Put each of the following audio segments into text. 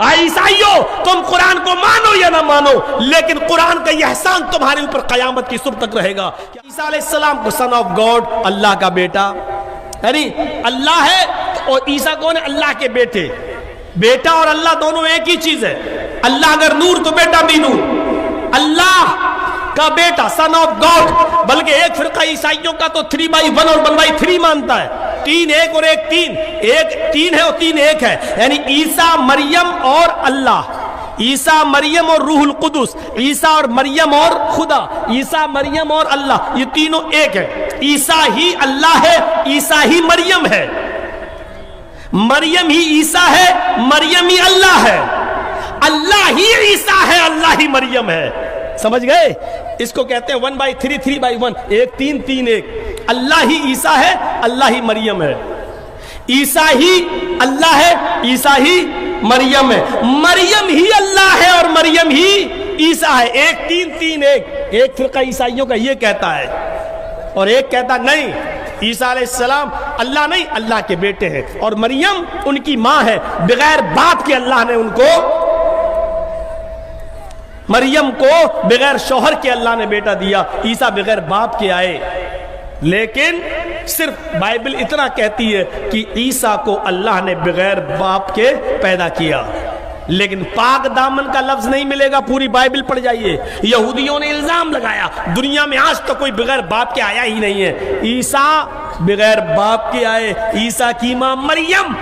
عیسائیوں تم قرآن کو مانو یا نہ مانو لیکن قرآن کا یہ احسان تمہارے اوپر قیامت کی صبح تک رہے گا۔ عیسیٰ علیہ السلام کو سن آف گاڈ، اللہ کا بیٹا، یعنی اللہ ہے اور عیسیٰ کون ہے؟ اللہ کے بیٹے۔ بیٹا اور اللہ دونوں ایک ہی چیز ہے۔ اللہ اگر نور تو بیٹا بھی نور، اللہ کا بیٹا سن آف گاڈ۔ بلکہ ایک فرقہ عیسائیوں کا تو 3/1 اور 1/3 مانتا ہے، 3 ایک اور ایک 3، ایک 3 ہے اور 3 ایک ہے، یعنی عیسیٰ مریم اور اللہ، عیسیٰ مریم اور روح القدس، عیسیٰ اور مریم اور خدا، عیسیٰ مریم اور اللہ، یہ تینوں ایک ہے۔ عیسیٰ ہی اللہ ہے، عیسیٰ ہی مریم ہے، مریم ہی عیسیٰ ہے، مریم ہی اللہ ہے، اللہ ہی عیسیٰ ہے، اللہ ہی مریم ہے۔ سمجھ گئے؟ اس کو کہتے ہیں 1/3 3/1، ایک 3 3 1۔ اللہ ہی عیسیٰ ہے، اللہ ہی مریم ہے، عیسیٰ ہی اللہ ہے، عیسیٰ ہی مریم ہے، مریم ہی اللہ ہے اور مریم ہی عیسیٰ ہے۔ ایک 3 3 1۔ ایک فرقہ عیسائیوں کا یہ کہتا ہے اور ایک کہتا نہیں، عیسیٰ علیہ السلام اللہ نہیں، اللہ کے بیٹے ہیں اور مریم ان کی ماں ہے، بغیر باپ کے اللہ نے ان کو، مریم کو بغیر شوہر کے اللہ نے بیٹا دیا، عیسیٰ بغیر باپ کے آئے۔ لیکن صرف بائبل اتنا کہتی ہے کہ عیسیٰ کو اللہ نے بغیر باپ کے پیدا کیا، لیکن پاک دامن کا لفظ نہیں ملے گا۔ پوری بائبل پڑھ جائیے۔ یہودیوں نے الزام لگایا دنیا میں آج تو کوئی بغیر باپ کے آیا ہی نہیں ہے، عیسیٰ بغیر باپ کے آئے۔ عیسیٰ کی ماں مریم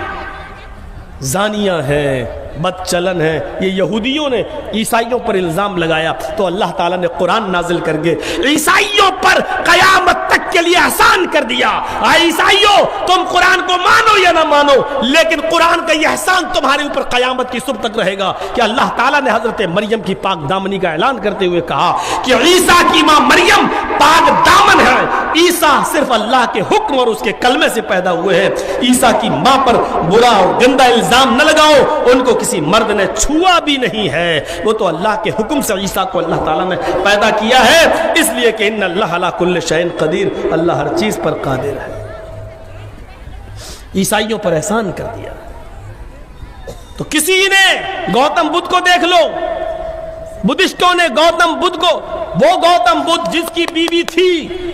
زانیہ ہے، بد چلن ہے، یہ یہودیوں نے عیسائیوں پر الزام لگایا تو اللہ تعالیٰ نے قرآن نازل کر کے عیسائیوں پر قیامت تک کے لیے احسان کر دیا۔ عیسائیوں تم قرآن کو مانو یا نہ مانو لیکن قرآن کا یہ احسان تمہارے اوپر قیامت کی صبح تک رہے گا کہ اللہ تعالیٰ نے حضرت مریم کی پاک دامنی کا اعلان کرتے ہوئے کہا کہ عیسیٰ کی ماں مریم پاک دامن ہے، عیسیٰ صرف اللہ کے حکم اور اس کے کلمے سے پیدا ہوئے ہیں۔ عیسیٰ کی ماں پر برا اور گندا الزام نہ لگاؤ، ان کو کسی مرد نے چھوا بھی نہیں ہے، وہ تو اللہ کے حکم سے عیسیٰ کو اللہ تعالیٰ نے پیدا کیا ہے، اس لیے کہ ان اللہ علی کل شیء قدیر، اللہ ہر چیز پر قادر ہے۔ عیسائیوں پر احسان کر دیا تو کسی نے گوتم بدھ کو دیکھ لو، بدھسٹوں نے گوتم بدھ کو، وہ گوتم بدھ جس کی بیوی تھی،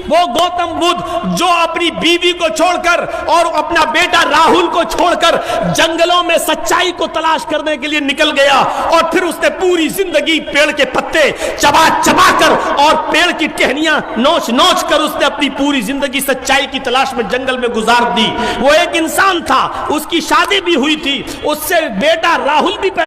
وہ گوتم بدھ جو اپنی بیوی کو چھوڑ کر اور اپنا بیٹا راہل کو چھوڑ کر جنگلوں میں سچائی کو تلاش کرنے کے لیے نکل گیا اور پھر اس نے پوری زندگی پیڑ کے پتے چبا چبا کر اور پیڑ کی ٹہنیاں نوچ نوچ کر اس نے اپنی پوری زندگی سچائی کی تلاش میں جنگل میں گزار دی۔ وہ ایک انسان تھا، اس کی شادی بھی ہوئی تھی، اس سے بیٹا راہل بھی